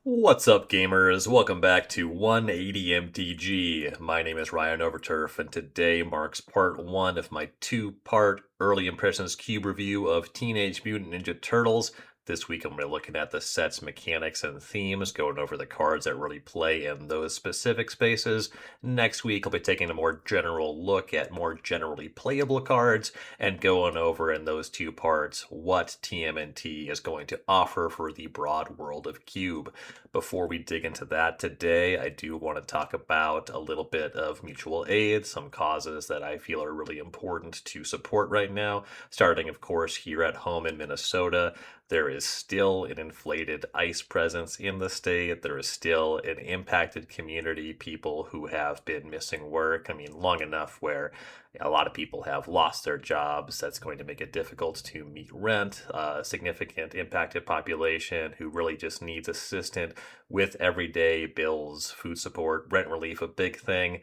What's up, gamers? Welcome back to 180 MTG. My name is Ryan Overturf, and today marks part one of my two-part early impressions cube review of Teenage Mutant Ninja Turtles. This week I'm going to be looking at the set's mechanics and themes, going over the cards that really play in those specific spaces. Next week I'll be taking a more general look at more generally playable cards and going over in those two parts what TMNT is going to offer for the broad world of Cube. Before we dig into that today, I do want to talk about a little bit of mutual aid, some causes that I feel are really important to support right now, starting, of course, here at home in Minnesota. There is still an inflated ICE presence in the state. There is still an impacted community, people who have been missing work. I mean, long enough where a lot of people have lost their jobs. That's going to make it difficult to meet rent. A significant impacted population who really just needs assistance with everyday bills, food support, rent relief, a big thing.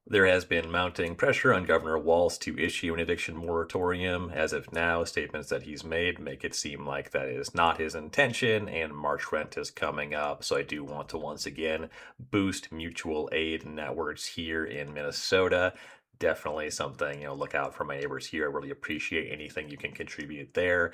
There has been mounting pressure on Governor Walz to issue an eviction moratorium. As of now, statements that he's made make it seem like that is not his intention, and March rent is coming up. So I do want to once again boost mutual aid networks here in Minnesota. Definitely something, look out for my neighbors here. I really appreciate anything you can contribute there.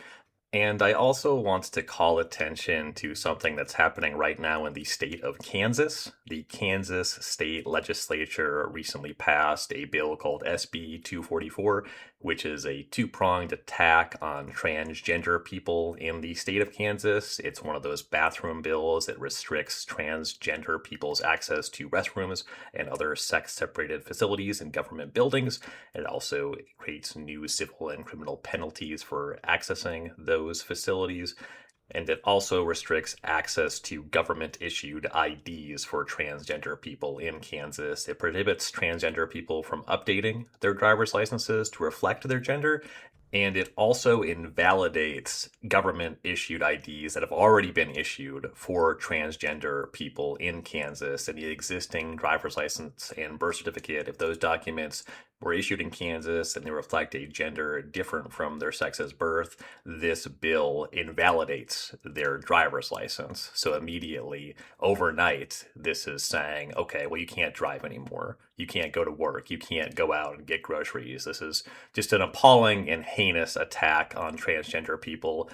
And I also want to call attention to something that's happening right now in the state of Kansas. The Kansas state legislature recently passed a bill called SB 244, which is a two-pronged attack on transgender people in the state of Kansas. It's one of those bathroom bills that restricts transgender people's access to restrooms and other sex-separated facilities in government buildings. It also creates new civil and criminal penalties for accessing those facilities. And it also restricts access to government issued IDs for transgender people in Kansas. It prohibits transgender people from updating their driver's licenses to reflect their gender. And it also invalidates government issued IDs that have already been issued for transgender people in Kansas. And the existing driver's license and birth certificate, if those documents were issued in Kansas and they reflect a gender different from their sex as birth, this bill invalidates their driver's license. So immediately, overnight, this is saying, okay, well, you can't drive anymore. You can't go to work. You can't go out and get groceries. This is just an appalling and heinous attack on transgender people.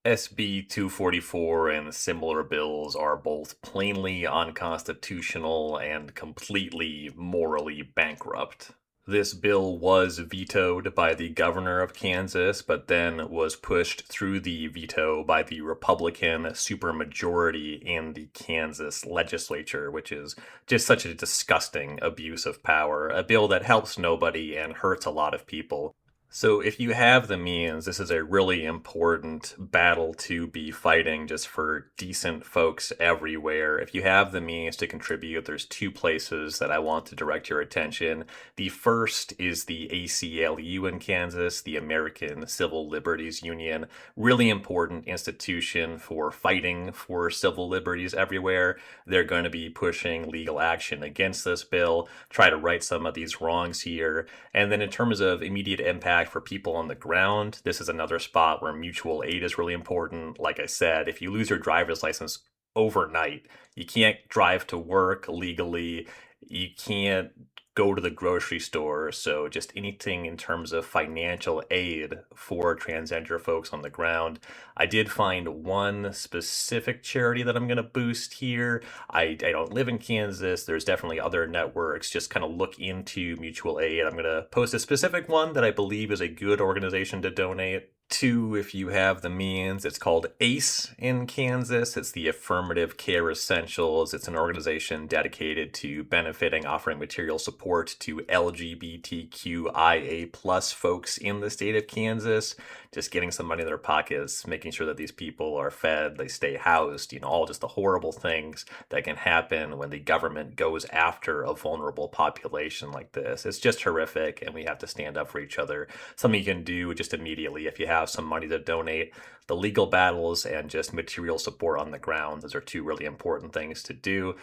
SB 244 and similar bills are both plainly unconstitutional and completely morally bankrupt. This bill was vetoed by the governor of Kansas, but then was pushed through the veto by the Republican supermajority in the Kansas legislature, which is just such a disgusting abuse of power. A bill that helps nobody and hurts a lot of people. So, if you have the means, this is a really important battle to be fighting just for decent folks everywhere. If you have the means to contribute, there's two places that I want to direct your attention. The first is the ACLU in Kansas, the American Civil Liberties Union. Really important institution for fighting for civil liberties everywhere. They're going to be pushing legal action against this bill, try to right some of these wrongs here. And then in terms of immediate impact for people on the ground, this is another spot where mutual aid is really important. Like I said, if you lose your driver's license overnight, you can't drive to work legally, you can't go to the grocery store. So just anything in terms of financial aid for transgender folks on the ground. I did find one specific charity that I'm going to boost here. I don't live in Kansas. There's definitely other networks. Just kind of look into mutual aid. I'm going to post a specific one that I believe is a good organization to donate to if you have the means. It's called ACE in Kansas. It's the Affirmative Care Essentials. It's an organization dedicated to benefiting, offering material support to LGBTQIA plus folks in the state of Kansas. Just getting some money in their pockets, making sure that these people are fed, they stay housed, all just the horrible things that can happen when the government goes after a vulnerable population like this. It's just horrific, and we have to stand up for each other. Something you can do just immediately if you have some money to donate. The legal battles and just material support on the ground, those are two really important things to do.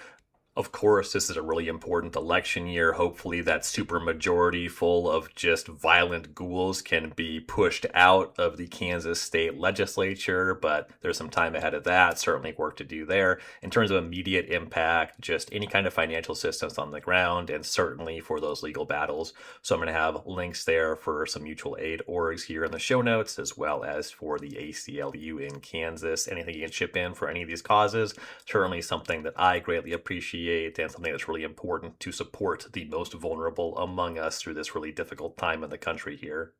Of course, this is a really important election year. Hopefully, that supermajority full of just violent ghouls can be pushed out of the Kansas state legislature, but there's some time ahead of that. Certainly, work to do there. In terms of immediate impact, just any kind of financial assistance on the ground, and certainly for those legal battles. So, I'm going to have links there for some mutual aid orgs here in the show notes, as well as for the ACLU in Kansas. Anything you can chip in for any of these causes, certainly something that I greatly appreciate and something that's really important to support the most vulnerable among us through this really difficult time in the country here.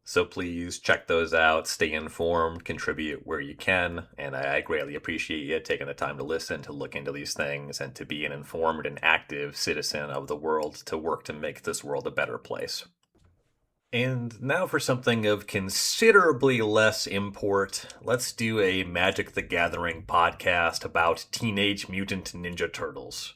So please check those out, stay informed, contribute where you can, and I greatly appreciate you taking the time to listen, to look into these things, and to be an informed and active citizen of the world to work to make this world a better place. And now for something of considerably less import, let's do a Magic the Gathering podcast about Teenage Mutant Ninja Turtles.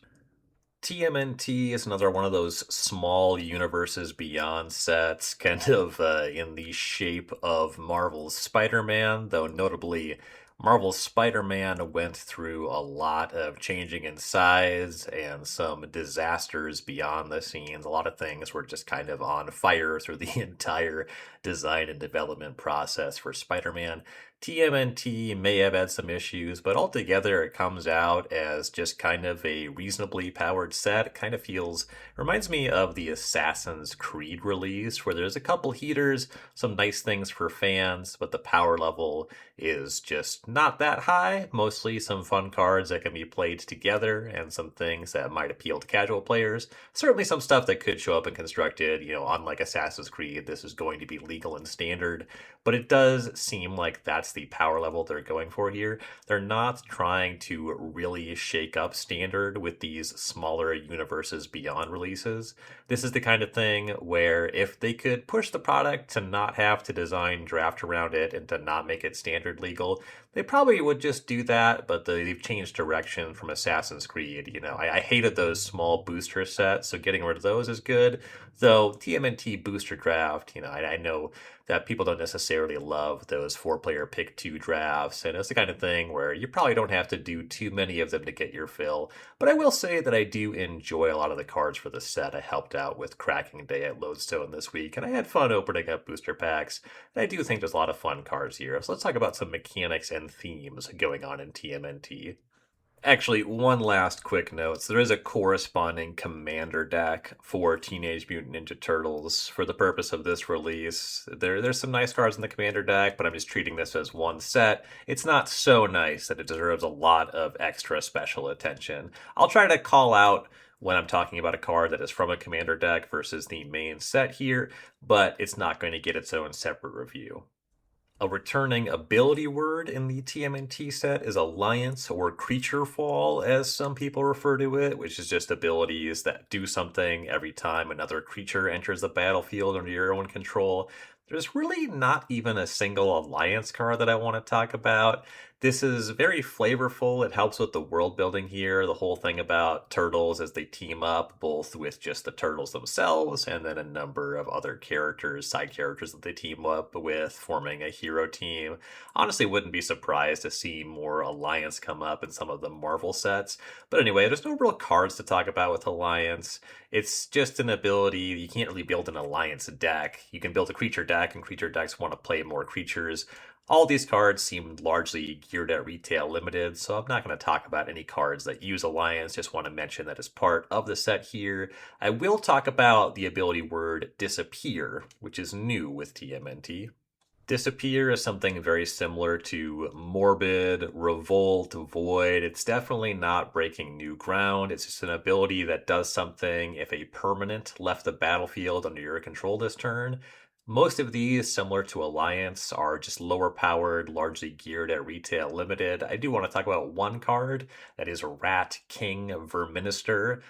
TMNT is another one of those small universes beyond sets, kind of in the shape of Marvel's Spider-Man, though notably Marvel's Spider-Man went through a lot of changing in size and some disasters beyond the scenes. A lot of things were just kind of on fire through the entire design and development process for Spider-Man. TMNT may have had some issues, but altogether it comes out as just kind of a reasonably powered set. It kind of reminds me of the Assassin's Creed release, where there's a couple heaters, some nice things for fans, but the power level is just not that high. Mostly some fun cards that can be played together and some things that might appeal to casual players. Certainly some stuff that could show up in Constructed. Unlike Assassin's Creed, this is going to be legal and standard, but it does seem like that's the power level they're going for here. They're not trying to really shake up standard with these smaller universes beyond releases. This is the kind of thing where if they could push the product to not have to design draft around it and to not make it standard legal, they probably would just do that, but they've changed direction from Assassin's Creed. I hated those small booster sets, so getting rid of those is good. Though TMNT booster draft, I know that people don't necessarily love those 4-player pick 2 drafts, and it's the kind of thing where you probably don't have to do too many of them to get your fill. But I will say that I do enjoy a lot of the cards for the set. I helped out with Cracking Day at Lodestone this week, and I had fun opening up booster packs. And I do think there's a lot of fun cards here. So let's talk about some mechanics and themes going on in TMNT. Actually, one last quick note. So there is a corresponding commander deck for Teenage Mutant Ninja Turtles for the purpose of this release. There's some nice cards in the commander deck, but I'm just treating this as one set. It's not so nice that it deserves a lot of extra special attention. I'll try to call out when I'm talking about a card that is from a commander deck versus the main set here, but it's not going to get its own separate review. A returning ability word in the TMNT set is Alliance or Creature Fall, as some people refer to it, which is just abilities that do something every time another creature enters the battlefield under your own control. There's really not even a single Alliance card that I want to talk about. This is very flavorful. It helps with the world building here. The whole thing about turtles as they team up, both with just the turtles themselves and then a number of other characters, side characters that they team up with, forming a hero team. Honestly, wouldn't be surprised to see more Alliance come up in some of the Marvel sets. But anyway, there's no real cards to talk about with Alliance. It's just an ability. You can't really build an Alliance deck. You can build a creature deck, and creature decks want to play more creatures. All these cards seem largely geared at retail limited, so I'm not going to talk about any cards that use Alliance, just want to mention that as part of the set here. I will talk about the ability word Disappear, which is new with TMNT. Disappear is something very similar to Morbid, Revolt, Void. It's definitely not breaking new ground. It's just an ability that does something if a permanent left the battlefield under your control this turn. Most of these, similar to Alliance, are just lower powered, largely geared at retail limited. I do want to talk about one card that is Rat King Verminister.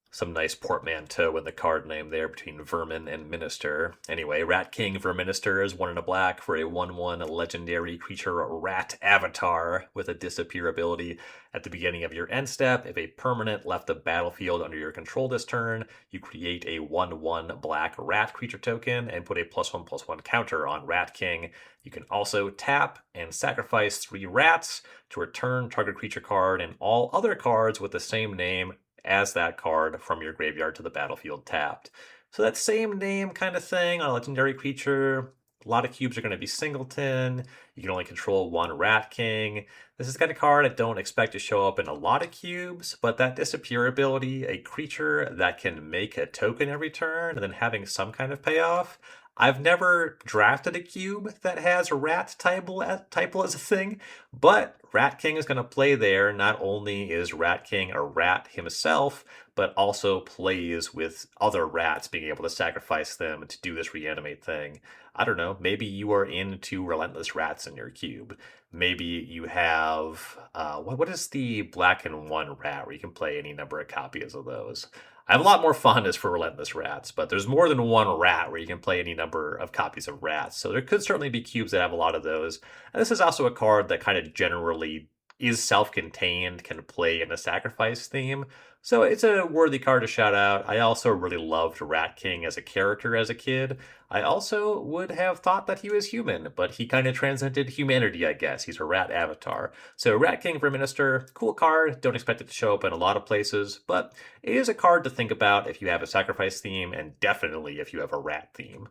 Some nice portmanteau in the card name there between Vermin and Minister. Anyway, Rat King Verminister is 1 and a black for a 1/1 legendary creature rat avatar with a disappear ability. At the beginning of your end step, if a permanent left the battlefield under your control this turn, you create a 1/1 black rat creature token and put a +1/+1 counter on Rat King. You can also tap and sacrifice 3 rats to return target creature card and all other cards with the same name as that card from your graveyard to the battlefield tapped. So that same name kind of thing on a legendary creature. A lot of cubes are going to be singleton. You can only control one Rat King. This is the kind of card I don't expect to show up in a lot of cubes, but that disappear ability, a creature that can make a token every turn and then having some kind of payoff. I've never drafted a cube that has rat title as a thing, but Rat King is going to play there. Not only is Rat King a rat himself, but also plays with other rats, being able to sacrifice them to do this reanimate thing. I don't know, maybe you are into relentless rats in your cube. Maybe you have, what is the black and one rat where you can play any number of copies of those? I have a lot more fondness for relentless rats, but there's more than one rat where you can play any number of copies of rats. So there could certainly be cubes that have a lot of those. And this is also a card that kind of generally is self-contained, can play in a sacrifice theme. So it's a worthy card to shout out. I also really loved Rat King as a character as a kid. I also would have thought that he was human, but he kind of transcended humanity, I guess. He's a rat avatar. So Rat King for Minister, cool card. Don't expect it to show up in a lot of places, but it is a card to think about if you have a sacrifice theme, and definitely if you have a rat theme.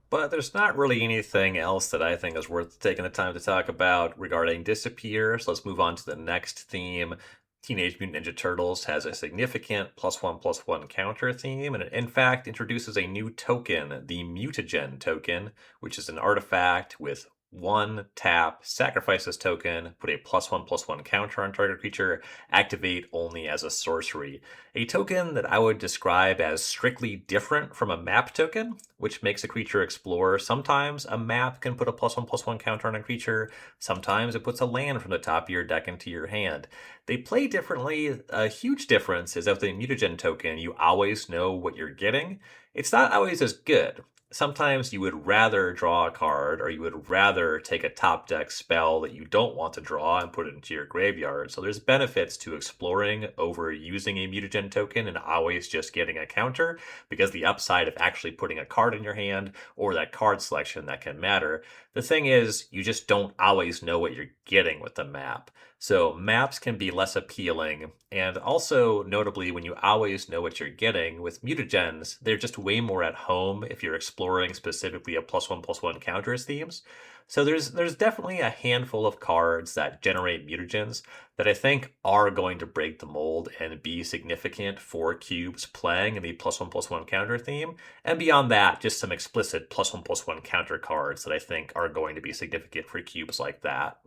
But there's not really anything else that I think is worth taking the time to talk about regarding Disappear, so let's move on to the next theme. Teenage Mutant Ninja Turtles has a significant +1/+1 counter theme, and it in fact introduces a new token, the Mutagen token, which is an artifact with one tap, sacrifice this token, put a +1/+1 counter on target creature, activate only as a sorcery. A token that I would describe as strictly different from a map token, which makes a creature explore. Sometimes a map can put a +1/+1 counter on a creature, sometimes it puts a land from the top of your deck into your hand. They play differently. A huge difference is that with the Mutagen token, you always know what you're getting. It's not always as good. Sometimes you would rather draw a card, or you would rather take a top deck spell that you don't want to draw and put it into your graveyard. So there's benefits to exploring over using a Mutagen token and always just getting a counter, because the upside of actually putting a card in your hand or that card selection that can matter. The thing is, you just don't always know what you're getting with the map. So maps can be less appealing, and also notably when you always know what you're getting with mutagens, they're just way more at home if you're exploring specifically a +1/+1 counters themes. So there's definitely a handful of cards that generate mutagens that I think are going to break the mold and be significant for cubes playing in the +1/+1 counter theme. And beyond that, just some explicit +1/+1 counter cards that I think are going to be significant for cubes like that.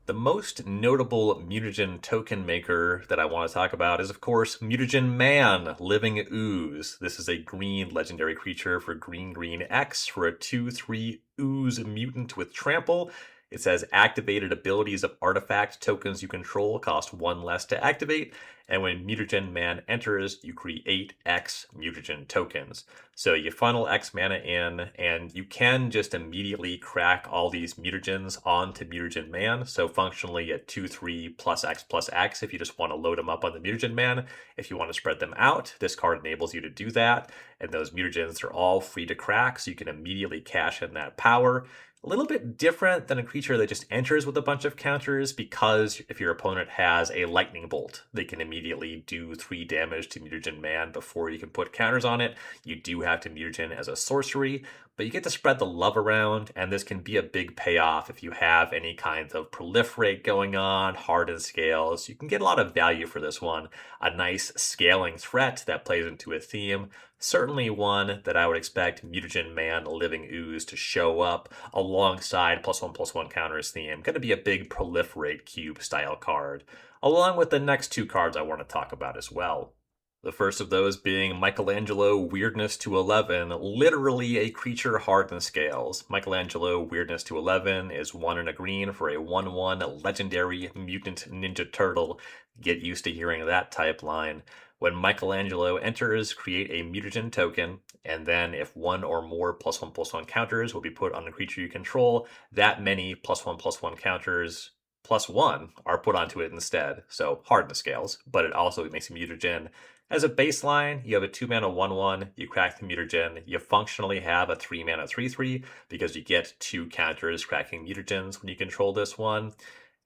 The most notable mutagen token maker that I want to talk about is, of course, Mutagen Man, Living Ooze. This is a green legendary creature for green X for a 2/3 Ooze mutant with trample. It says activated abilities of artifact tokens you control cost one less to activate, and when Mutagen Man enters, you create X mutagen tokens. So you funnel X mana in, and you can just immediately crack all these mutagens onto Mutagen Man. So functionally a 2/3 +X if you just want to load them up on the Mutagen Man. If you want to spread them out, this card enables you to do that, and those mutagens are all free to crack, so you can immediately cash in that power. A little bit different than a creature that just enters with a bunch of counters, because if your opponent has a lightning bolt, they can immediately do 3 damage to Mutagen Man before you can put counters on it. You do have to mutagen as a sorcery, but you get to spread the love around, and this can be a big payoff if you have any kind of proliferate going on, hardened scales. You can get a lot of value for this one. A nice scaling threat that plays into a theme. Certainly one that I would expect Mutagen Man Living Ooze to show up alongside +1/+1 counters theme. Going to be a big proliferate cube style card, along with the next 2 cards I want to talk about as well. The first of those being Michelangelo Weirdness to 11, literally a creature hardened scales. Michelangelo Weirdness to 11 is 1 and a green for a 1/1 legendary mutant ninja turtle. Get used to hearing that type line. When Michelangelo enters, create a mutagen token, and then if one or more +1/+1 counters will be put on a creature you control, that many +1/+1 counters +1 are put onto it instead. So harden the scales, but it also makes a mutagen. As a baseline, you have a 2 mana 1/1, you crack the mutagen, you functionally have a 3 mana 3/3 because you get 2 counters cracking mutagens when you control this one.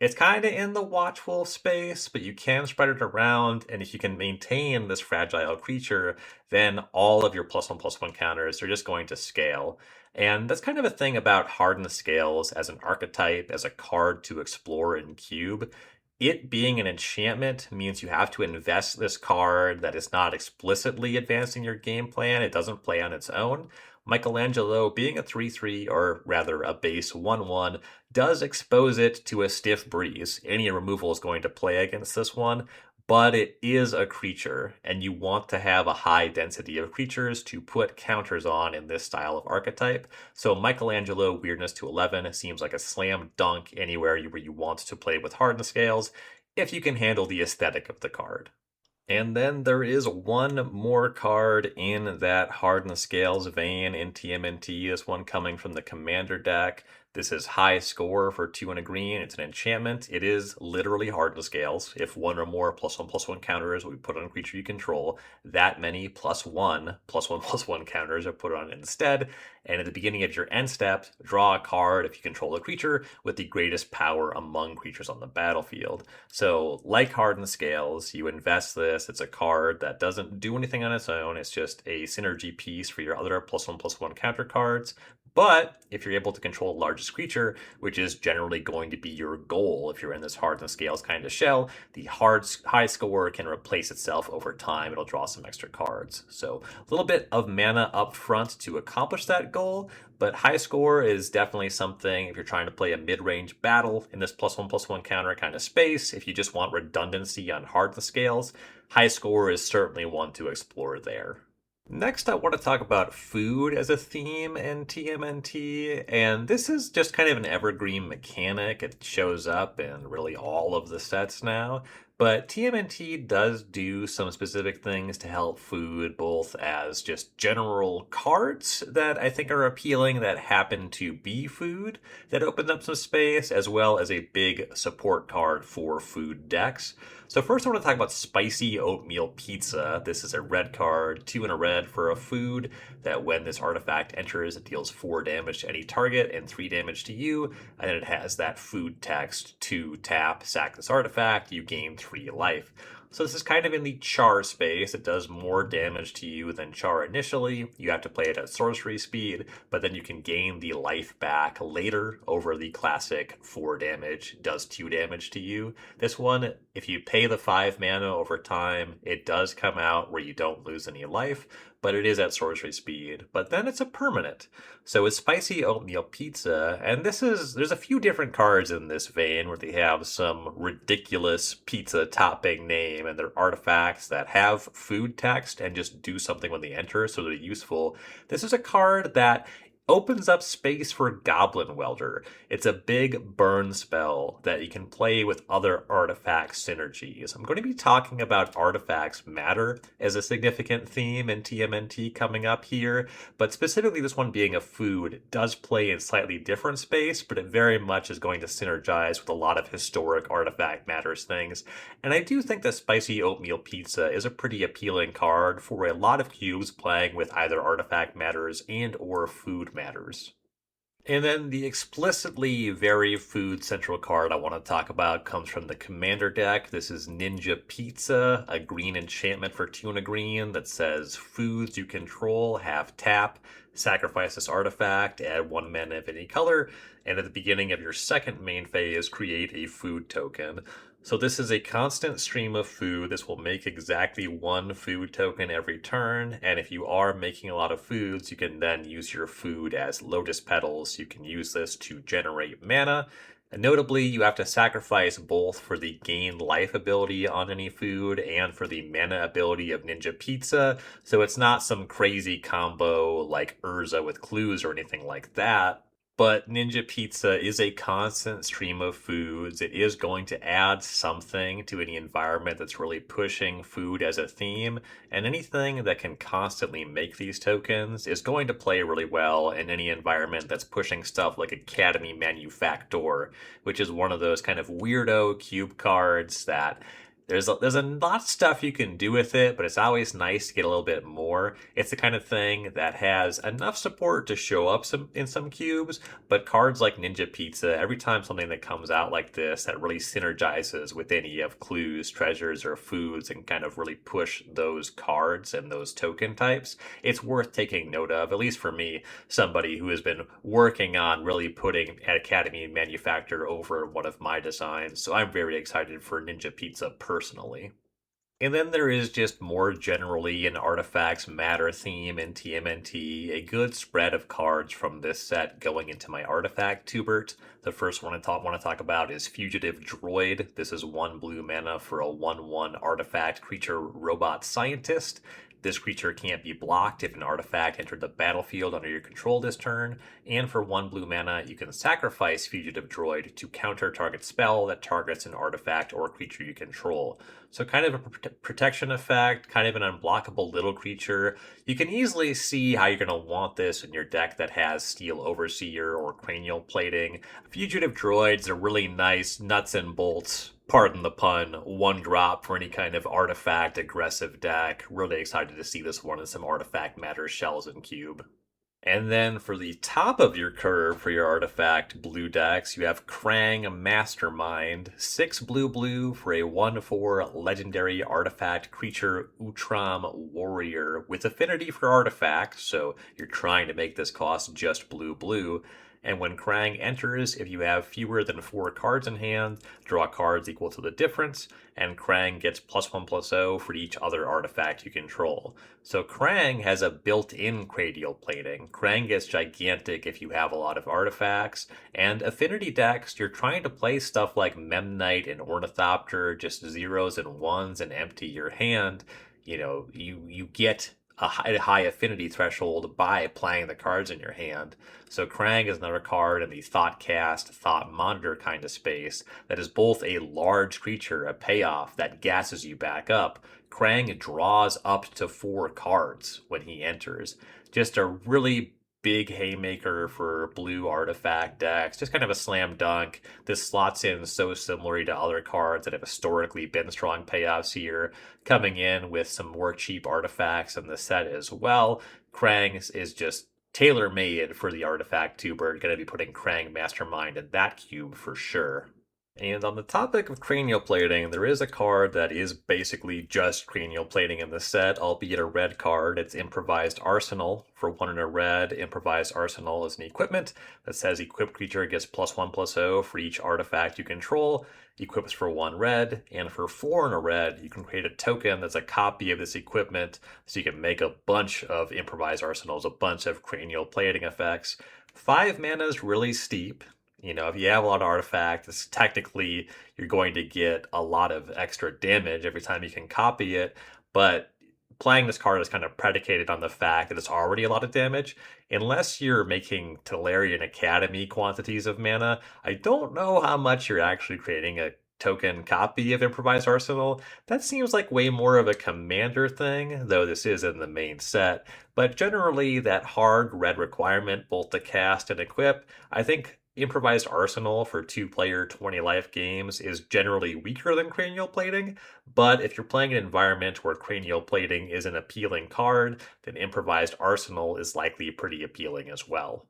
It's kind of in the Watch Wolf space, but you can spread it around, and if you can maintain this fragile creature, then all of your +1/+1 counters are just going to scale. And that's kind of a thing about hardened scales as an archetype, as a card to explore in Cube. It being an enchantment means you have to invest this card that is not explicitly advancing your game plan. It doesn't play on its own. Michelangelo, being a 3/3, or rather a base 1/1, does expose it to a stiff breeze. Any removal is going to play against this one, but it is a creature, and you want to have a high density of creatures to put counters on in this style of archetype. So Michelangelo weirdness to 11 seems like a slam dunk anywhere where you want to play with hardened scales, if you can handle the aesthetic of the card. And then there is one more card in that Hardened Scales vein in TMNT. This one coming from the Commander deck. This is high score for 2 and a green. It's an enchantment. It is literally Hardened Scales. If one or more +1/+1 counters will be put on a creature you control, that many +1/+1/+1 counters are put on instead. And at the beginning of your end step, draw a card if you control a creature with the greatest power among creatures on the battlefield. So, like Hardened Scales, you invest this. It's a card that doesn't do anything on its own. It's just a synergy piece for your other +1/+1 counter cards. But if you're able to control the largest creature, which is generally going to be your goal if you're in this Hardened Scales kind of shell, the high score can replace itself over time. It'll draw some extra cards. So a little bit of mana up front to accomplish that goal, but high score is definitely something if you're trying to play a mid-range battle in this +1/+1 counter kind of space. If you just want redundancy on Hardened Scales, high score is certainly one to explore there. Next, I want to talk about food as a theme in TMNT, and this is just kind of an evergreen mechanic. It shows up in really all of the sets now, but TMNT does do some specific things to help food, both as just general cards that I think are appealing that happen to be food that opens up some space, as well as a big support card for food decks. So first I want to talk about Spicy Oatmeal Pizza. This is a red card, 2 and a red for a food that when this artifact enters, it deals 4 damage to any target and 3 damage to you. And then it has that food text to tap, sack this artifact, you gain 3 life. So this is kind of in the Char space. It does more damage to you than Char initially. You have to play it at sorcery speed, but then you can gain the life back later over the classic 4 damage, does 2 damage to you. This one, if you pay the 5 mana over time, it does come out where you don't lose any life, but it is at sorcery speed. But then it's a permanent. So it's Spicy Oatmeal Pizza, and there's a few different cards in this vein where they have some ridiculous pizza topping name, and they're artifacts that have food text and just do something when they enter, so they're useful. This is a card that opens up space for Goblin Welder. It's a big burn spell that you can play with other artifact synergies. I'm going to be talking about artifacts matter as a significant theme in TMNT coming up here, but specifically this one being a food does play in slightly different space, but it very much is going to synergize with a lot of historic artifact matters things. And I do think that Spicy Oatmeal Pizza is a pretty appealing card for a lot of cubes playing with either artifact matters and or food matters. And then the explicitly very food central card I want to talk about comes from the Commander deck. This is Ninja Pizza, a green enchantment for 2 and a green that says foods you control have tap, sacrifice this artifact, add 1 mana of any color, and at the beginning of your second main phase, create a food token. So this is a constant stream of food. This will make exactly 1 food token every turn, and if you are making a lot of foods, you can then use your food as lotus petals. You can use this to generate mana. And notably, you have to sacrifice both for the gain life ability on any food and for the mana ability of Ninja Pizza, so it's not some crazy combo like Urza with clues or anything like that. But Ninja Pizza is a constant stream of foods. It is going to add something to any environment that's really pushing food as a theme, and anything that can constantly make these tokens is going to play really well in any environment that's pushing stuff like Academy Manufactor, which is one of those kind of weirdo cube cards that There's a lot of stuff you can do with it, but it's always nice to get a little bit more. It's the kind of thing that has enough support to show up in some cubes, but cards like Ninja Pizza, every time something that comes out like this that really synergizes with any of clues, treasures, or foods and kind of really push those cards and those token types, it's worth taking note of, at least for me, somebody who has been working on really putting Academy Manufacture over one of my designs. So I'm very excited for Ninja Pizza personally. And then there is just more generally an artifacts matter theme in TMNT, a good spread of cards from this set going into my artifact tubert. The first one I want to talk about is Fugitive Droid. This is 1 blue mana for a 1/1 artifact creature robot scientist. This creature can't be blocked if an artifact entered the battlefield under your control this turn, and for 1 blue mana, you can sacrifice Fugitive Droid to counter target spell that targets an artifact or creature you control. So kind of a protection effect, kind of an unblockable little creature. You can easily see how you're going to want this in your deck that has Steel Overseer or Cranial Plating. Fugitive Droid's a really nice nuts and bolts, pardon the pun, 1-drop for any kind of artifact aggressive deck. Really excited to see this one in some artifact matter shells and cube. And then for the top of your curve for your artifact blue decks, you have Krang Mastermind, 6 blue for a 1/4 legendary artifact creature Utram Warrior with affinity for artifacts, so you're trying to make this cost just blue. And when Krang enters, if you have fewer than 4 cards in hand, draw cards equal to the difference, and Krang gets +1/+0 for each other artifact you control. So Krang has a built-in Cranial Plating. Krang gets gigantic if you have a lot of artifacts, and affinity decks, you're trying to play stuff like Memnite and Ornithopter, just 0s and 1s and empty your hand. You get a high affinity threshold by playing the cards in your hand. So Krang is another card in the Thought Cast, Thought Monitor kind of space that is both a large creature, a payoff that gasses you back up. Krang draws up to 4 cards when he enters. Just a really big haymaker for blue artifact decks. Just kind of a slam dunk. This slots in so similarly to other cards that have historically been strong payoffs here, coming in with some more cheap artifacts in the set as well. Krang is just tailor-made for the artifact tuber. Going to be putting Krang Mastermind in that cube for sure. And on the topic of cranial plating, there is a card that is basically just cranial plating in the set, albeit a red card. It's Improvised Arsenal. For 1 and a red, Improvised Arsenal is an equipment that says equipped creature gets +1/+0 for each artifact you control. Equips for 1 red, and for 4 and a red, you can create a token that's a copy of this equipment, so you can make a bunch of Improvised Arsenals, a bunch of cranial plating effects. 5 mana is really steep. If you have a lot of artifacts, technically you're going to get a lot of extra damage every time you can copy it, but playing this card is kind of predicated on the fact that it's already a lot of damage. Unless you're making Tolarian Academy quantities of mana, I don't know how much you're actually creating a token copy of Improvised Arsenal. That seems like way more of a commander thing, though this is in the main set. But generally, that hard red requirement, both to cast and equip, I think Improvised Arsenal for 2-player 20 life games is generally weaker than Cranial Plating, but if you're playing an environment where Cranial Plating is an appealing card, then Improvised Arsenal is likely pretty appealing as well.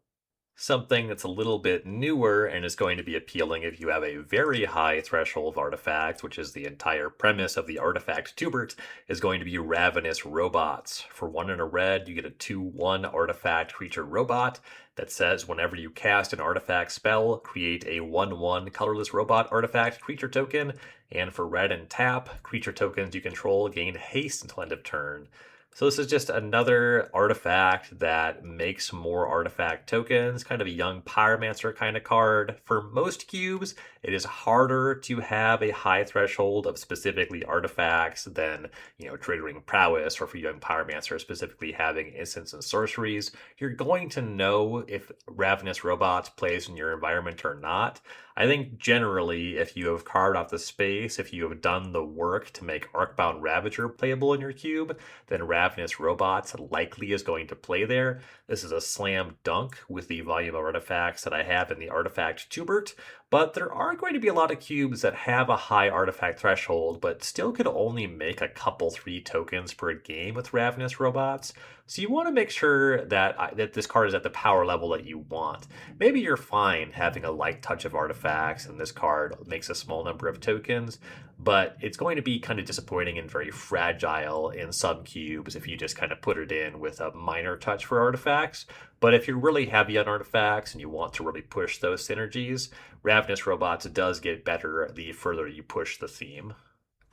Something that's a little bit newer and is going to be appealing if you have a very high threshold of artifacts, which is the entire premise of the artifact tubert, is going to be Ravenous Robots. For 1 and a red, you get a 2/1 artifact creature robot that says whenever you cast an artifact spell, create a 1/1 colorless robot artifact creature token, and for red and tap, creature tokens you control gain haste until end of turn. So this is just another artifact that makes more artifact tokens, kind of a young pyromancer kind of card. For most cubes, it is harder to have a high threshold of specifically artifacts than, triggering prowess, or for young pyromancer specifically having instants and sorceries. You're going to know if Ravenous Robots plays in your environment or not. I think generally, if you have carved off the space, if you have done the work to make Arcbound Ravager playable in your cube, then Ravenous Robots likely is going to play there. This is a slam dunk with the volume of artifacts that I have in the artifact tubert, But there are going to be a lot of cubes that have a high artifact threshold, but still could only make a couple 3 tokens per game with Ravenous Robots. So you want to make sure that this card is at the power level that you want. Maybe you're fine having a light touch of artifacts, and this card makes a small number of tokens, but it's going to be kind of disappointing and very fragile in some cubes if you just kind of put it in with a minor touch for artifacts. But if you're really heavy on artifacts and you want to really push those synergies, Ravenous Robots does get better the further you push the theme.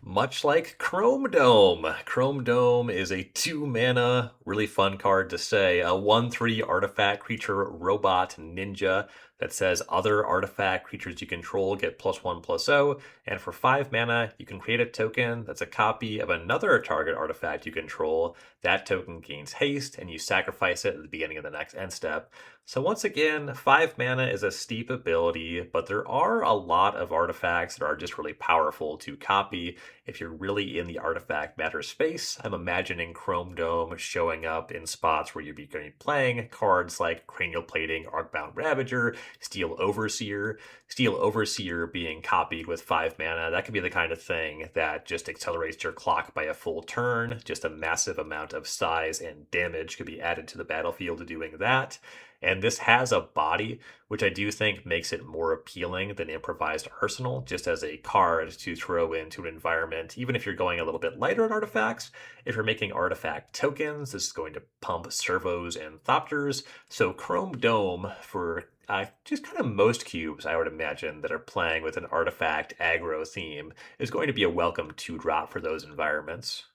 Much like Chrome Dome. Chrome Dome is a 2 mana, really fun card to say. A 1/3 artifact creature robot ninja that says other artifact creatures you control get +1/+0. And for 5 mana, you can create a token that's a copy of another target artifact you control. That token gains haste, and you sacrifice it at the beginning of the next end step. So once again, 5 mana is a steep ability, but there are a lot of artifacts that are just really powerful to copy if you're really in the artifact matter space. I'm imagining Chrome Dome showing up in spots where you'd be going to be playing cards like Cranial Plating, Arcbound Ravager, Steel Overseer. Steel Overseer being copied with 5 mana, that could be the kind of thing that just accelerates your clock by a full turn. Just a massive amount of size and damage could be added to the battlefield doing that. And this has a body, which I do think makes it more appealing than Improvised Arsenal, just as a card to throw into an environment. Even if you're going a little bit lighter on artifacts, if you're making artifact tokens, this is going to pump servos and thopters. So Chrome Dome for just kind of most cubes, I would imagine, that are playing with an artifact aggro theme is going to be a welcome 2-drop for those environments.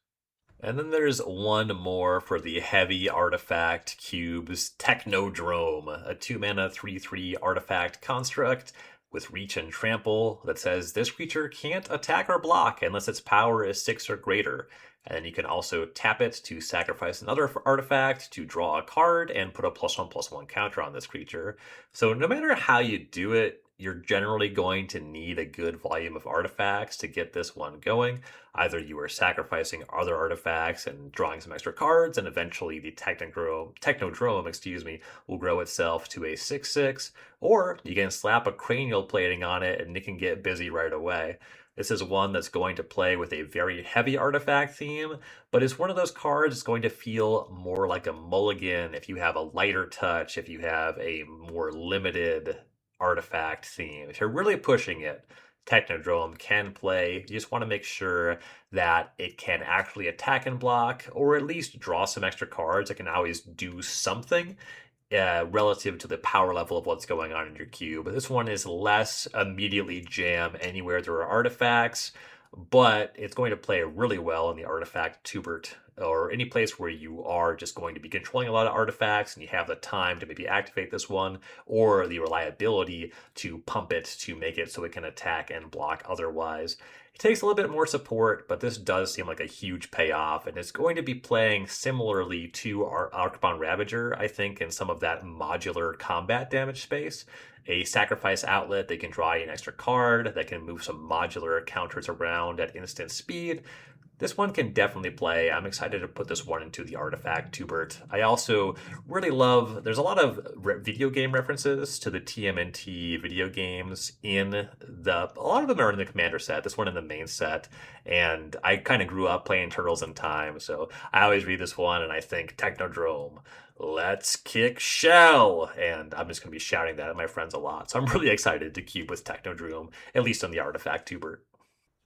And then there's one more for the heavy artifact cubes, Technodrome, a 2 mana 3/3 artifact construct with reach and trample that says this creature can't attack or block unless its power is 6 or greater. And then you can also tap it to sacrifice another artifact to draw a card and put a +1/+1 counter on this creature. So no matter how you do it, you're generally going to need a good volume of artifacts to get this one going. Either you are sacrificing other artifacts and drawing some extra cards, and eventually the Technodrome, will grow itself to a 6/6, or you can slap a Cranial Plating on it and it can get busy right away. This is one that's going to play with a very heavy artifact theme, but it's one of those cards that's going to feel more like a mulligan if you have a lighter touch, if you have a more limited artifact theme. If you're really pushing it, Technodrome can play. You just want to make sure that it can actually attack and block, or at least draw some extra cards. It can always do something relative to the power level of what's going on in your cube. This one is less immediately jam anywhere there are artifacts, but it's going to play really well in the artifact tubert, or any place where you are just going to be controlling a lot of artifacts and you have the time to maybe activate this one, or the reliability to pump it to make it so it can attack and block otherwise. It takes a little bit more support, but this does seem like a huge payoff, and it's going to be playing similarly to our Arcbound Ravager, I think, in some of that modular combat damage space. A sacrifice outlet, they can draw an extra card, that can move some modular counters around at instant speed. This one can definitely play. I'm excited to put this one into the artifact tubert. I also really love, there's a lot of video game references to the TMNT video games a lot of them are in the commander set, this one in the main set, and I kind of grew up playing Turtles in Time, so I always read this one and I think Technodrome, let's kick shell, and I'm just going to be shouting that at my friends a lot, so I'm really excited to cube with Technodrome, at least on the artifact tubert.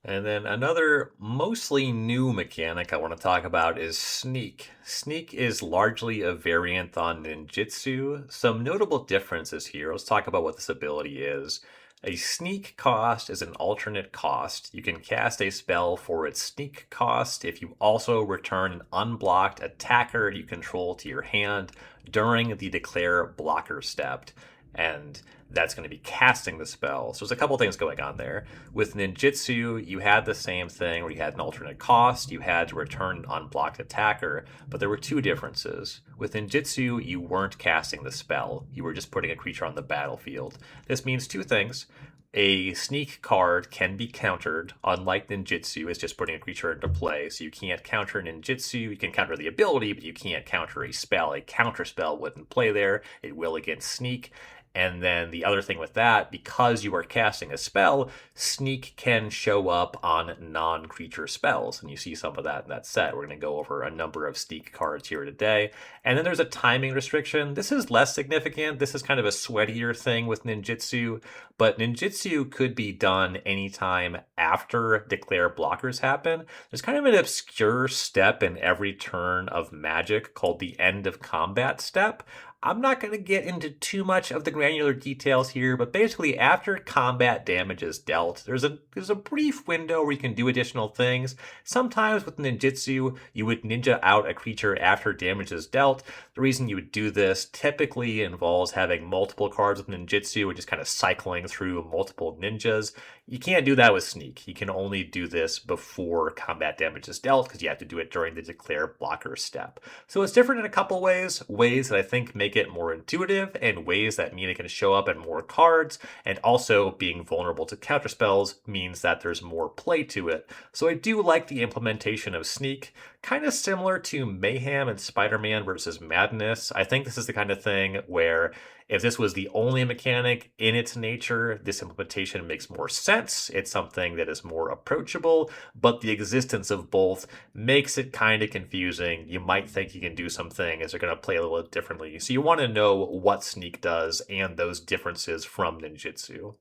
And then another mostly new mechanic I want to talk about is Sneak. Sneak is largely a variant on Ninjutsu. Some notable differences here. Let's talk about what this ability is. A Sneak cost is an alternate cost. You can cast a spell for its Sneak cost if you also return an unblocked attacker you control to your hand during the Declare Blocker step. And that's going to be casting the spell. So there's a couple things going on there. With Ninjutsu, you had the same thing where you had an alternate cost, you had to return an unblocked attacker, but there were two differences. With Ninjutsu, you weren't casting the spell, you were just putting a creature on the battlefield. This means two things. A Sneak card can be countered, unlike Ninjutsu, it's just putting a creature into play. So you can't counter Ninjutsu, you can counter the ability, but you can't counter a spell. A counter spell wouldn't play there, it will against Sneak. And then the other thing with that, because you are casting a spell, Sneak can show up on non-creature spells. And you see some of that in that set. We're going to go over a number of Sneak cards here today. And then there's a timing restriction. This is less significant. This is kind of a sweatier thing with ninjutsu, but ninjutsu could be done anytime after declare blockers happen. There's kind of an obscure step in every turn of Magic called the end of combat step. I'm not going to get into too much of the granular details here, but basically after combat damage is dealt, there's a brief window where you can do additional things. Sometimes with ninjutsu, you would ninja out a creature after damage is dealt. The reason you would do this typically involves having multiple cards with ninjutsu and just kind of cycling through multiple ninjas. You can't do that with Sneak. You can only do this before combat damage is dealt because you have to do it during the declare blocker step. So it's different in a couple ways that I think make it more intuitive, and ways that mean it can show up in more cards, and also being vulnerable to counterspells means that there's more play to it. So I do like the implementation of Sneak, kind of similar to Mayhem and Spider-Man versus Madness. I think this is the kind of thing where if this was the only mechanic in its nature, this implementation makes more sense. It's something that is more approachable, but the existence of both makes it kind of confusing. You might think you can do some things, they're going to play a little bit differently. So you want to know what Sneak does and those differences from ninjutsu.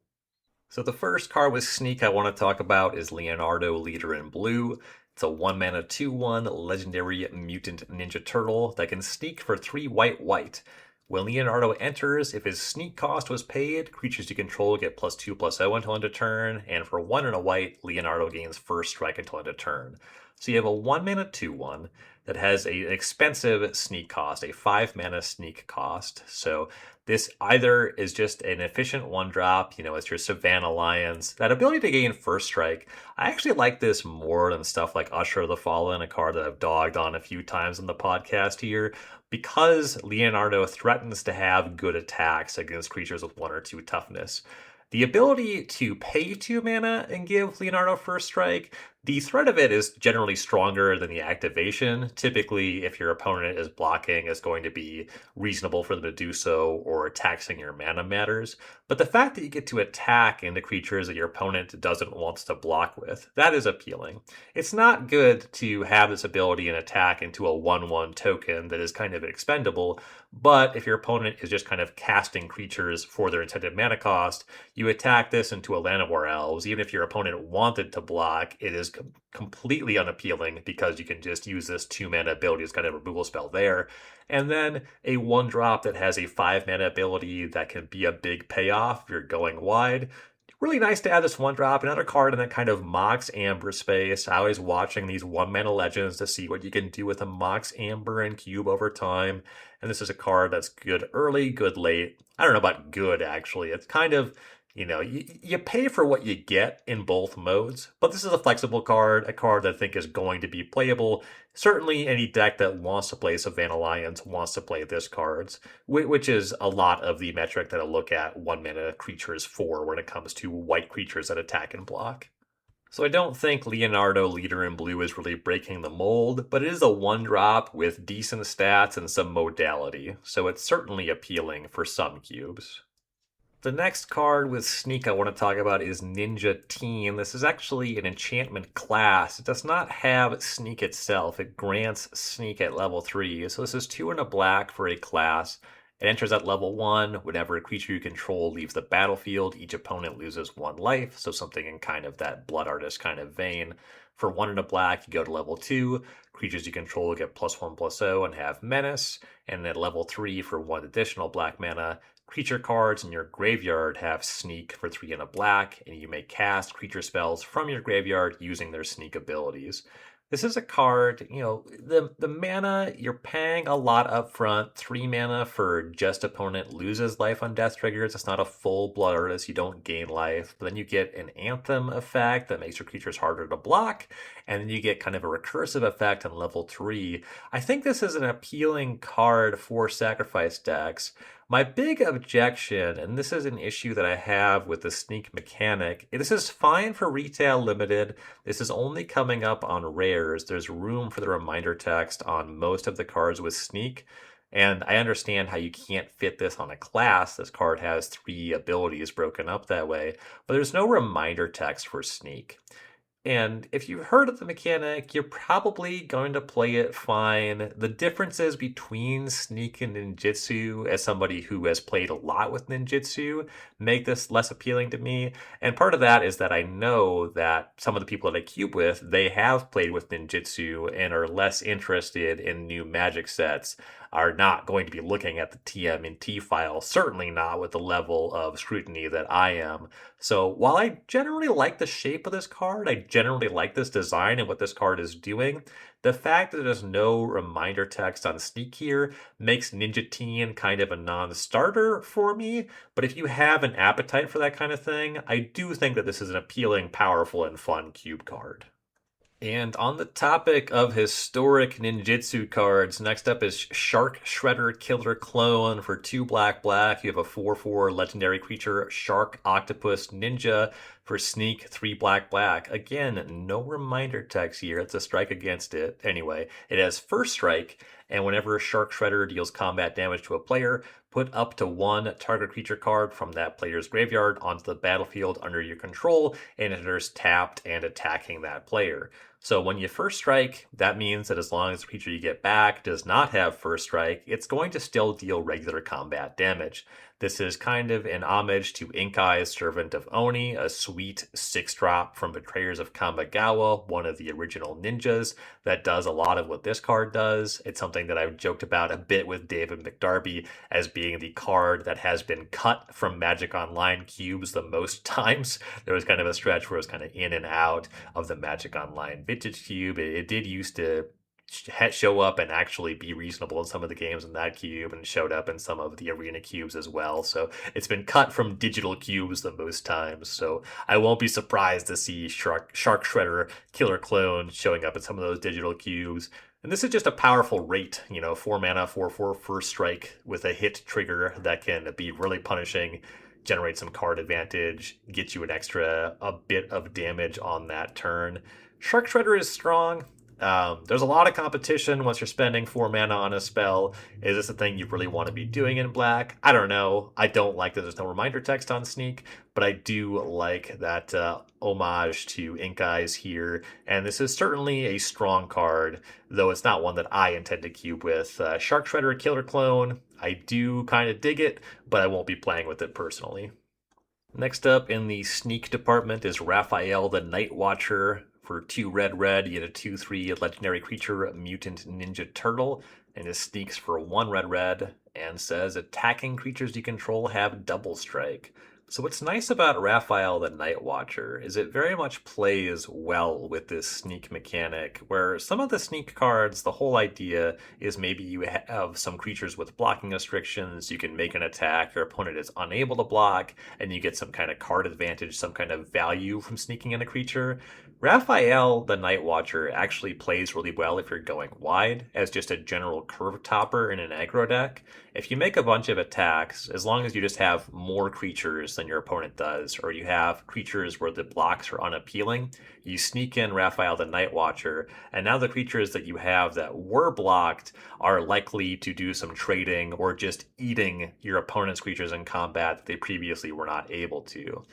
So the first card with Sneak I want to talk about is Leonardo, Leader in Blue. It's a 1-mana 2/1 legendary mutant ninja turtle that can sneak for 3 white. When Leonardo enters, if his sneak cost was paid, creatures you control get +2/+0 until end of turn, and for 1 and a white, Leonardo gains first strike until end of turn. So you have a 1-mana 2/1 that has an expensive sneak cost, a 5-mana sneak cost. So this either is just an efficient 1-drop, it's your Savannah Lions. That ability to gain first strike, I actually like this more than stuff like Usher of the Fallen, a card that I've dogged on a few times in the podcast here, because Leonardo threatens to have good attacks against creatures with 1 or 2 toughness. The ability to pay 2 mana and give Leonardo first strike, the threat of it is generally stronger than the activation. Typically, if your opponent is blocking, it's going to be reasonable for them to do so, or taxing your mana matters. But the fact that you get to attack into creatures that your opponent doesn't want to block with, that is appealing. It's not good to have this ability and attack into a 1/1 token that is kind of expendable, but if your opponent is just kind of casting creatures for their intended mana cost, you attack this into a Llanowar Elves. Even if your opponent wanted to block, it is completely unappealing because you can just use this 2-mana ability as kind of a removal spell there. And then a 1-drop that has a 5-mana ability that can be a big payoff if you're going wide. Really nice to add this 1-drop, another card in that kind of Mox Amber space. I always watching these 1-mana legends to see what you can do with a Mox Amber and Cube over time. And this is a card that's good early, good late. I don't know about good, actually. It's kind of, you pay for what you get in both modes, but this is a flexible card, a card that I think is going to be playable. Certainly any deck that wants to play Savannah Lions wants to play this cards, which is a lot of the metric that I look at 1-mana creatures for when it comes to white creatures that attack and block. So I don't think Leonardo, Leader in Blue, is really breaking the mold, but it is a 1-drop with decent stats and some modality, so it's certainly appealing for some cubes. The next card with Sneak I want to talk about is Ninja Teen. This is actually an enchantment class. It does not have Sneak itself. It grants Sneak at level 3. So this is 2 and a black for a class. It enters at level 1. Whenever a creature you control leaves the battlefield, each opponent loses 1 life. So something in kind of that Blood Artist kind of vein. For 1 and a black, you go to level 2. Creatures you control get +1/+0 and have Menace. And at level 3, for 1 additional black mana, creature cards in your graveyard have Sneak for 3 and a black, and you may cast creature spells from your graveyard using their Sneak abilities. This is a card, the mana, you're paying a lot up front. 3 mana for just opponent loses life on death triggers. It's not a full Blood Artist, you don't gain life. But then you get an Anthem effect that makes your creatures harder to block. And then you get kind of a recursive effect on level 3. I think this is an appealing card for sacrifice decks. My big objection, and this is an issue that I have with the Sneak mechanic, this is fine for retail limited. This is only coming up on rares. There's room for the reminder text on most of the cards with Sneak. And I understand how you can't fit this on a class. This card has 3 abilities broken up that way, but there's no reminder text for Sneak. And if you've heard of the mechanic, you're probably going to play it fine. The differences between Sneak and Ninjutsu, as somebody who has played a lot with Ninjutsu, make this less appealing to me. And part of that is that I know that some of the people that I cube with, they have played with Ninjutsu and are less interested in new magic sets, are not going to be looking at the TMNT file, certainly not with the level of scrutiny that I am. So while I generally like the shape of this card, I generally like this design and what this card is doing, the fact that there's no reminder text on Sneak here makes Ninja Teen kind of a non-starter for me. But if you have an appetite for that kind of thing, I do think that this is an appealing, powerful, and fun cube card. And on the topic of historic ninjutsu cards, next up is Shark Shredder Killer Clone for 2 black black. You have a 4/4 legendary creature, Shark Octopus Ninja for Sneak, 3 black black. Again, no reminder text here. It's a strike against it. Anyway, it has first strike, and whenever Shark Shredder deals combat damage to a player, put up to 1 target creature card from that player's graveyard onto the battlefield under your control, and it enters tapped and attacking that player. So when you first strike, that means that as long as the creature you get back does not have first strike, it's going to still deal regular combat damage. This is kind of an homage to Inkai's Servant of Oni, a sweet 6-drop from Betrayers of Kamigawa, one of the original ninjas, that does a lot of what this card does. It's something that I've joked about a bit with David McDarby as being the card that has been cut from Magic Online cubes the most times. There was kind of a stretch where it was kind of in and out of the Magic Online Vintage Cube. It did used to show up and actually be reasonable in some of the games in that cube, and showed up in some of the arena cubes as well. So it's been cut from digital cubes the most times. So I won't be surprised to see Shark Shredder Killer Clone showing up in some of those digital cubes. And this is just a powerful rate, 4 mana, 4/4 first strike with a hit trigger that can be really punishing, generate some card advantage, get you a bit of damage on that turn. Shark Shredder is strong. There's a lot of competition once you're spending 4 mana on a spell. Is this a thing you really want to be doing in black? I don't know. I don't like that there's no reminder text on Sneak, but I do like that homage to Inkai's here. And this is certainly a strong card, though it's not one that I intend to cube with. Shark Shredder Killer Clone, I do kind of dig it, but I won't be playing with it personally. Next up in the Sneak department is Raphael the Night Watcher. For 2 red, you get a 2/3 legendary creature, Mutant Ninja Turtle, and it sneaks for 1 red, and says attacking creatures you control have double strike. So what's nice about Raphael the Night Watcher is it very much plays well with this sneak mechanic, where some of the sneak cards, the whole idea is maybe you have some creatures with blocking restrictions, you can make an attack, your opponent is unable to block, and you get some kind of card advantage, some kind of value from sneaking in a creature. Raphael the Night Watcher actually plays really well if you're going wide, as just a general curve topper in an aggro deck. If you make a bunch of attacks, as long as you just have more creatures than your opponent does, or you have creatures where the blocks are unappealing, you sneak in Raphael the Night Watcher, and now the creatures that you have that were blocked are likely to do some trading or just eating your opponent's creatures in combat that they previously were not able to.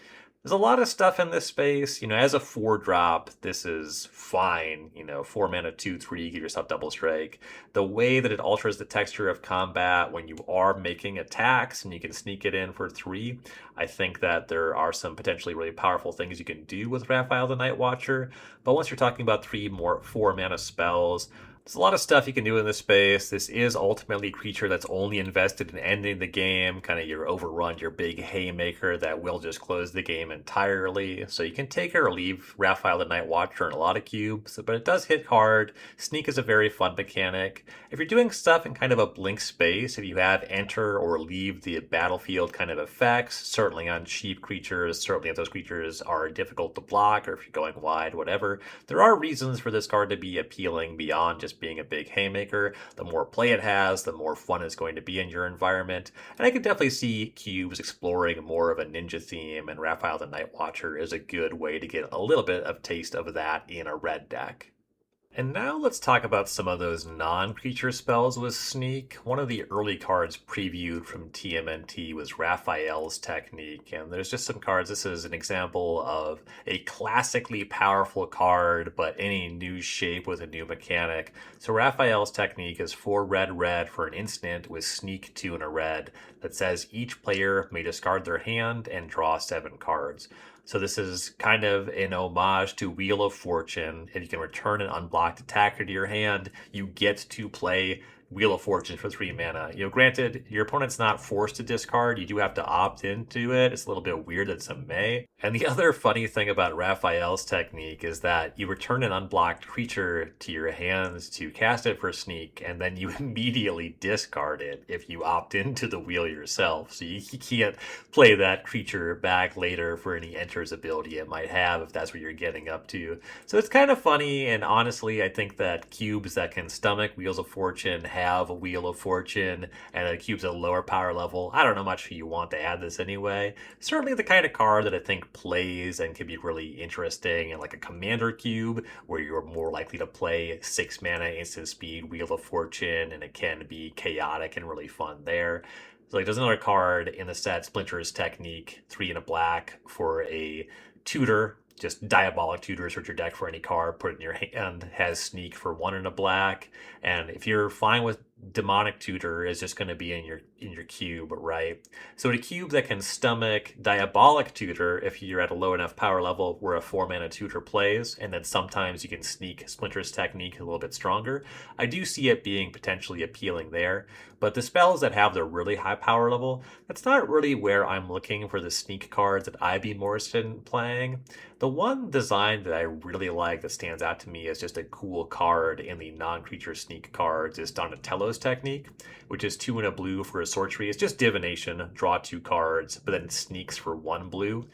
There's a lot of stuff in this space. As a 4-drop, this is fine. 4 mana, 2/3, give yourself double strike. The way that it alters the texture of combat when you are making attacks and you can sneak it in for 3, I think that there are some potentially really powerful things you can do with Raphael the Night Watcher. But once you're talking about 3 more 4 mana spells, there's a lot of stuff you can do in this space. This is ultimately a creature that's only invested in ending the game, kind of your overrun, your big haymaker that will just close the game entirely. So you can take or leave Raphael the Night Watcher in a lot of cubes, but it does hit hard. Sneak is a very fun mechanic. If you're doing stuff in kind of a blink space, if you have enter or leave the battlefield kind of effects, certainly on cheap creatures, certainly if those creatures are difficult to block, or if you're going wide, whatever, there are reasons for this card to be appealing beyond just being a big haymaker. The more play it has, the more fun it's going to be in your environment. And I could definitely see cubes exploring more of a ninja theme, and Raphael the Night Watcher is a good way to get a little bit of taste of that in a red deck. And now let's talk about some of those non-creature spells with Sneak. One of the early cards previewed from TMNT was Raphael's Technique, and there's just some cards. This is an example of a classically powerful card, but in a new shape with a new mechanic. So Raphael's Technique is 4 red red for an instant with Sneak 2 and a red that says each player may discard their hand and draw 7 cards. So this is kind of an homage to Wheel of Fortune. If you can return an unblocked attacker to your hand, you get to play Wheel of Fortune for 3 mana. Granted, your opponent's not forced to discard. You do have to opt into it. It's a little bit weird that it's a may. And the other funny thing about Raphael's Technique is that you return an unblocked creature to your hands to cast it for Sneak, and then you immediately discard it if you opt into the wheel yourself. So you can't play that creature back later for any enters ability it might have if that's what you're getting up to. So it's kind of funny, and honestly, I think that cubes that can stomach Wheels of Fortune have a Wheel of Fortune, and the cubes at a lower power level, I don't know much you want to add this anyway. Certainly the kind of card that I think plays and can be really interesting in like a commander cube where you're more likely to play 6 mana instant speed Wheel of Fortune, and it can be chaotic and really fun there. So like there's another card in the set, Splinter's Technique, 3 and a black for a tutor. Just diabolic tutor, search your deck for any card, put it in your hand, has Sneak for 1 and a black. And if you're fine with demonic tutor, is just going to be in your cube, right? So a cube that can stomach diabolic tutor if you're at a low enough power level where a 4 mana tutor plays, and then sometimes you can sneak Splinter's Technique a little bit stronger. I do see it being potentially appealing there, but the spells that have the really high power level, that's not really where I'm looking for the sneak cards that I'd be more interested in playing. The one design that I really like that stands out to me as just a cool card in the non-creature sneak cards is Donatello's Technique, which is 2 and a blue for a sorcery. It's just divination, draw 2 cards, but then sneaks for 1 blue.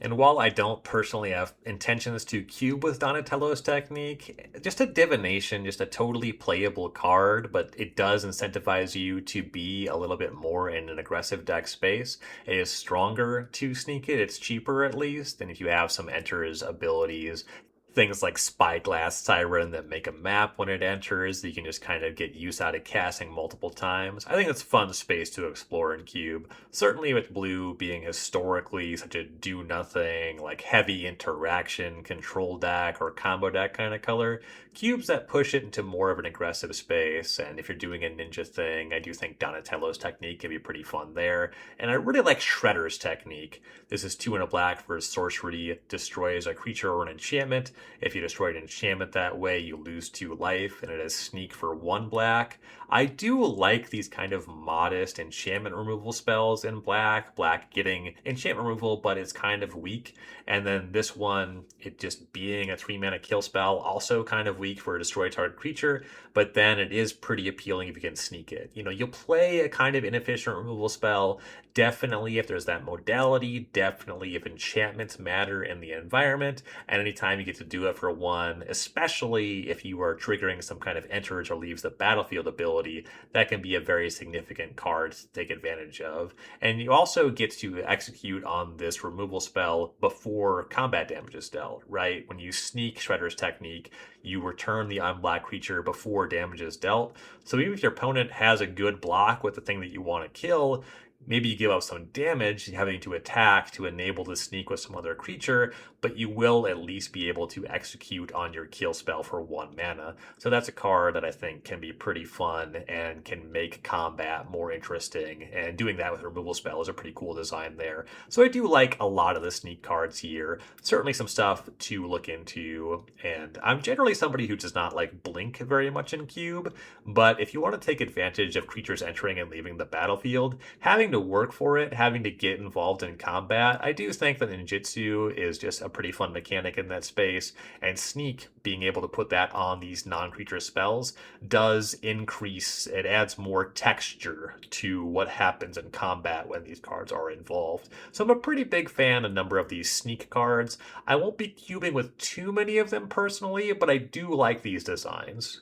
And while I don't personally have intentions to cube with Donatello's Technique, just a divination, just a totally playable card, but it does incentivize you to be a little bit more in an aggressive deck space. It is stronger to sneak it, it's cheaper at least, and if you have some enters abilities, things like Spyglass Siren that make a map when it enters that you can just kind of get use out of casting multiple times. I think it's fun space to explore in Cube. Certainly with blue being historically such a do-nothing, like heavy interaction, control deck, or combo deck kind of color, cubes that push it into more of an aggressive space, and if you're doing a ninja thing, I do think Donatello's Technique can be pretty fun there. And I really like Shredder's Technique. This is 2 and a black for sorcery, destroys a creature or an enchantment. If you destroy an enchantment that way, you lose 2 life, and it has sneak for 1 black. I do like these kind of modest enchantment removal spells in black. Black getting enchantment removal, but it's kind of weak. And then this one, it just being a 3 mana kill spell, also kind of weak for a destroy target creature, but then it is pretty appealing if you can sneak it. You'll play a kind of inefficient removal spell, definitely if there's that modality, definitely if enchantments matter in the environment, and anytime you get to do it for 1, especially if you are triggering some kind of enters or leaves the battlefield ability, that can be a very significant card to take advantage of. And you also get to execute on this removal spell before combat damage is dealt, right? When you sneak Shredder's Technique, you return the unblocked creature before damage is dealt. So even if your opponent has a good block with the thing that you want to kill, maybe you give up some damage having to attack to enable the sneak with some other creature, but you will at least be able to execute on your kill spell for 1 mana. So that's a card that I think can be pretty fun and can make combat more interesting, and doing that with a removal spell is a pretty cool design there. So I do like a lot of the sneak cards here. Certainly some stuff to look into, and I'm generally somebody who does not like blink very much in Cube, but if you want to take advantage of creatures entering and leaving the battlefield, having to work for it, having to get involved in combat, I do think that ninjutsu is just a pretty fun mechanic in that space, and sneak, being able to put that on these non-creature spells, does increase, it adds more texture to what happens in combat when these cards are involved. So I'm a pretty big fan of a number of these sneak cards. I won't be cubing with too many of them personally, but I do like these designs.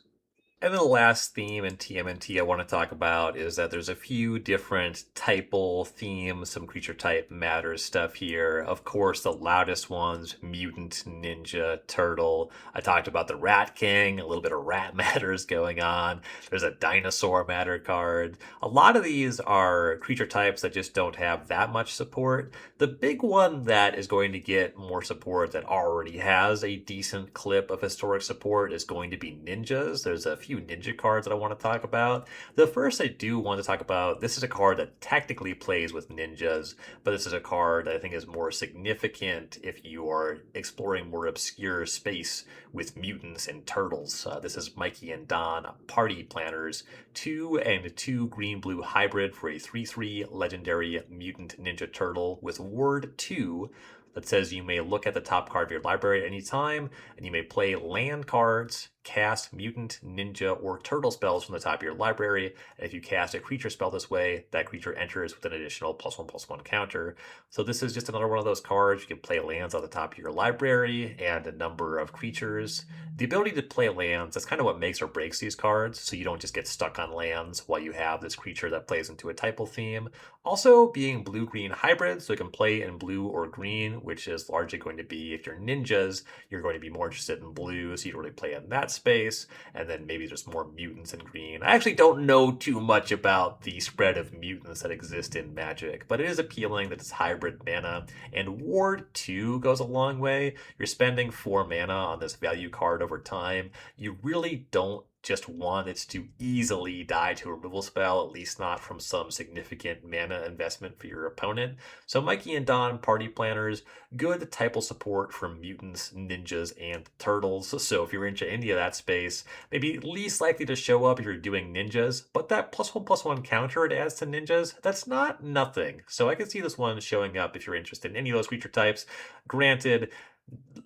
And then the last theme in TMNT I want to talk about is that there's a few different typal themes, some creature type matters stuff here. Of course, the loudest ones, Mutant Ninja Turtle. I talked about the Rat King, a little bit of rat matters going on. There's a dinosaur matter card. A lot of these are creature types that just don't have that much support. The big one that is going to get more support that already has a decent clip of historic support is going to be ninjas. There's a few ninja cards that I want to talk about. The first I do want to talk about, this is a card that technically plays with ninjas, but this is a card that I think is more significant if you are exploring more obscure space with mutants and turtles. This is Mikey and Don Party Planners, 2 and 2 green-blue hybrid for a 3/3 legendary mutant ninja turtle with word 2 that says you may look at the top card of your library at any time, and you may play land cards, cast mutant, ninja, or turtle spells from the top of your library. And if you cast a creature spell this way, that creature enters with an additional +1/+1 counter. So this is just another one of those cards. You can play lands on the top of your library and a number of creatures. The ability to play lands, that's kind of what makes or breaks these cards, so you don't just get stuck on lands while you have this creature that plays into a typal theme. Also, being blue-green hybrid, so it can play in blue or green, which is largely going to be, if you're ninjas, you're going to be more interested in blue, so you don't really play in that space, and then maybe there's more mutants in green. I actually don't know too much about the spread of mutants that exist in Magic, but it is appealing that it's hybrid mana, and Ward 2 goes a long way. You're spending 4 mana on this value card over time. You really don't just want it to easily die to a removal spell, at least not from some significant mana investment for your opponent. So Mikey and Don, Party Planners, good typal support from mutants, ninjas, and turtles. So if you're into any of that space, maybe least likely to show up if you're doing ninjas, but that +1/+1 counter it adds to ninjas, that's not nothing. So I can see this one showing up if you're interested in any of those creature types. Granted,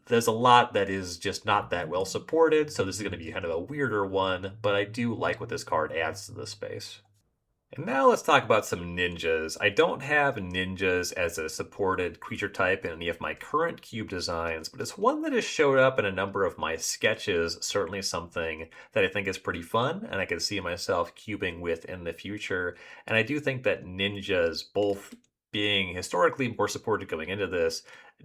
there's a lot that is just not that well supported, so this is going to be kind of a weirder one, but I do like what this card adds to the space. And now let's talk about some ninjas. I don't have ninjas as a supported creature type in any of my current cube designs, but it's one that has showed up in a number of my sketches, certainly something that I think is pretty fun, and I can see myself cubing with in the future. And I do think that ninjas, both being historically more supported going into this,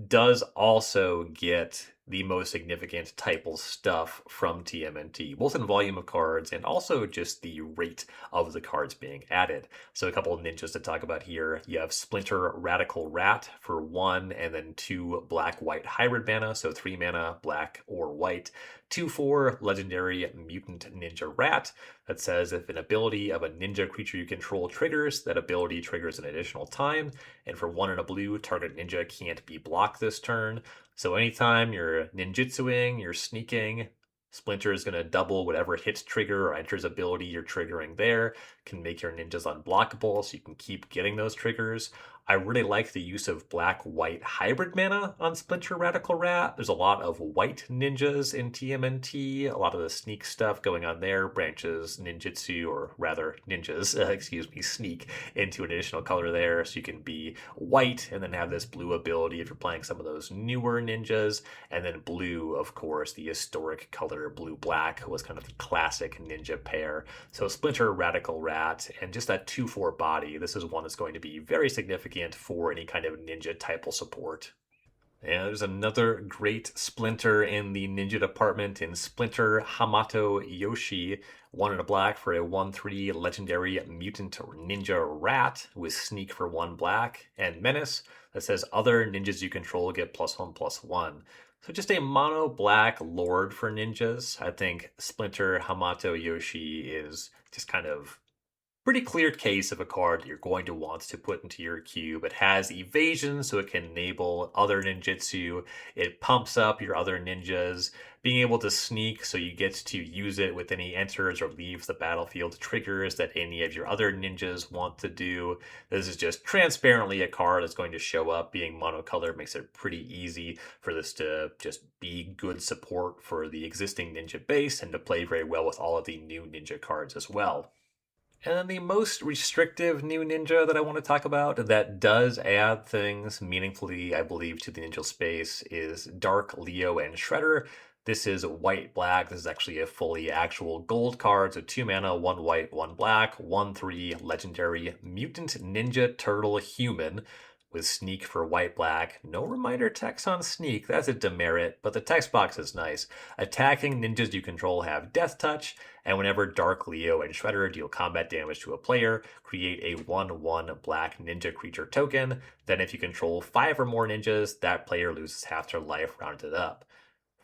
does also get the most significant typal stuff from TMNT, both in volume of cards and also just the rate of the cards being added. So a couple of ninjas to talk about here. You have Splinter Radical Rat for 1 and then 2 black-white hybrid mana, so 3 mana, black or white. 2/4 legendary mutant ninja rat that says if an ability of a ninja creature you control triggers, that ability triggers an additional time. And for 1 and a blue, target ninja can't be blocked this turn. So anytime you're ninjutsuing, you're sneaking, Splinter is going to double whatever hits trigger or enters ability you're triggering there, can make your ninjas unblockable so you can keep getting those triggers. I really like the use of black-white hybrid mana on Splinter Radical Rat. There's a lot of white ninjas in TMNT, a lot of the sneak stuff going on there, branches ninjutsu, or rather ninjas, sneak into an additional color there, so you can be white and then have this blue ability if you're playing some of those newer ninjas, and then blue, of course, the historic color blue-black was kind of the classic ninja pair. So Splinter Radical Rat, and just that 2/4 body, this is one that's going to be very significant for any kind of ninja typal support. And there's another great Splinter in the ninja department in Splinter Hamato Yoshi, 1 and a black for a 1/3 legendary mutant ninja rat with sneak for 1 black, and menace that says other ninjas you control get +1/+1. So just a mono black lord for ninjas. I think Splinter Hamato Yoshi is just kind of pretty clear case of a card that you're going to want to put into your cube. It has evasion, so it can enable other ninjutsu. It pumps up your other ninjas. Being able to sneak, so you get to use it with any enters or leaves the battlefield triggers that any of your other ninjas want to do. This is just transparently a card that's going to show up. Being monocolor makes it pretty easy for this to just be good support for the existing ninja base and to play very well with all of the new ninja cards as well. And then the most restrictive new ninja that I want to talk about that does add things meaningfully, I believe, to the ninja space is Dark Leo and Shredder. This is white-black. This is actually a fully actual gold card. So 2 mana, 1 white, 1 black, 1/3 legendary Mutant Ninja Turtle Human with Sneak for white-black. No reminder text on Sneak. That's a demerit, but the text box is nice. Attacking ninjas you control have Death Touch, and whenever Dark Leo and Shredder deal combat damage to a player, create a 1/1 black ninja creature token. Then if you control 5 or more ninjas, that player loses half their life rounded up.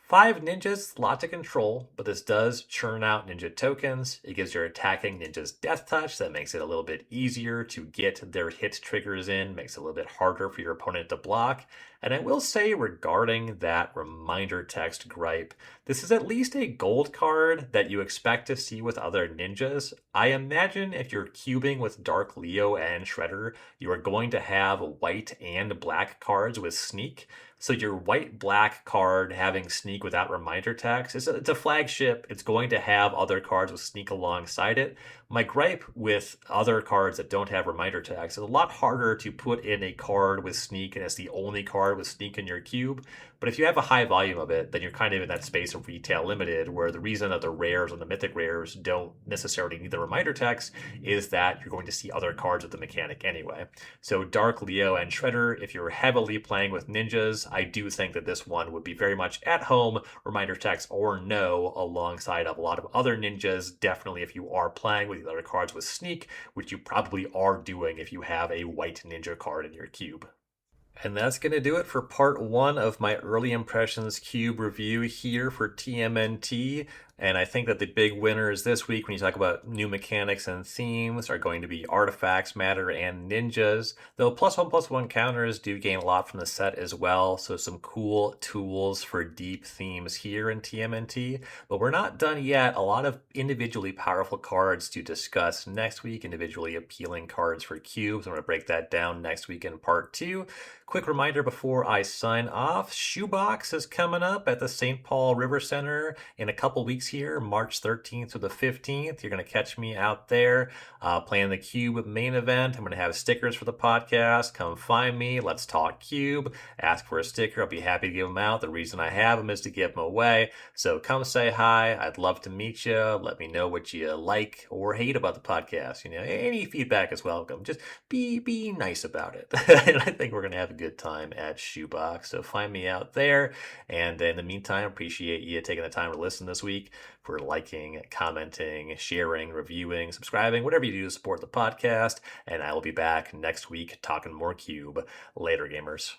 5 ninjas, a lot to control, but this does churn out ninja tokens. It gives your attacking ninjas Death Touch. That makes it a little bit easier to get their hit triggers in, makes it a little bit harder for your opponent to block. And I will say regarding that reminder text gripe, this is at least a gold card that you expect to see with other ninjas. I imagine if you're cubing with Dark Leo and Shredder, you are going to have white and black cards with Sneak. So your white-black card having Sneak without reminder text, it's a flagship. It's going to have other cards with Sneak alongside it. My gripe with other cards that don't have reminder text is a lot harder to put in a card with Sneak and it's the only card with Sneak in your cube. But if you have a high volume of it, then you're kind of in that space of retail limited, where the reason that the rares and the mythic rares don't necessarily need the reminder text is that you're going to see other cards with the mechanic anyway. So Dark Leo and Shredder, if you're heavily playing with ninjas, I do think that this one would be very much at home, reminder text or no, alongside of a lot of other ninjas. Definitely if you are playing with the other cards with Sneak, which you probably are doing if you have a white ninja card in your cube. And that's going to do it for part 1 of my early impressions cube review here for TMNT. And I think that the big winners this week, when you talk about new mechanics and themes, are going to be artifacts, matter, and ninjas. Though +1/+1 counters do gain a lot from the set as well. So some cool tools for deep themes here in TMNT. But we're not done yet. A lot of individually powerful cards to discuss next week, individually appealing cards for cubes. I'm going to break that down next week in part 2. Quick reminder before I sign off, Shoebox is coming up at the St. Paul River Center in a couple weeks here, March 13th to the 15th. You're going to catch me out there playing the Cube main event. I'm going to have stickers for the podcast. Come find me. Let's talk Cube. Ask for a sticker. I'll be happy to give them out. The reason I have them is to give them away. So come say hi. I'd love to meet you. Let me know what you like or hate about the podcast. You know, any feedback is welcome. Just be nice about it. And I think we're going to have a good time at Shoebox. So find me out there. And in the meantime, appreciate you taking the time to listen this week, for liking, commenting, sharing, reviewing, subscribing, whatever you do to support the podcast. And I will be back next week talking more Cube. Later, gamers.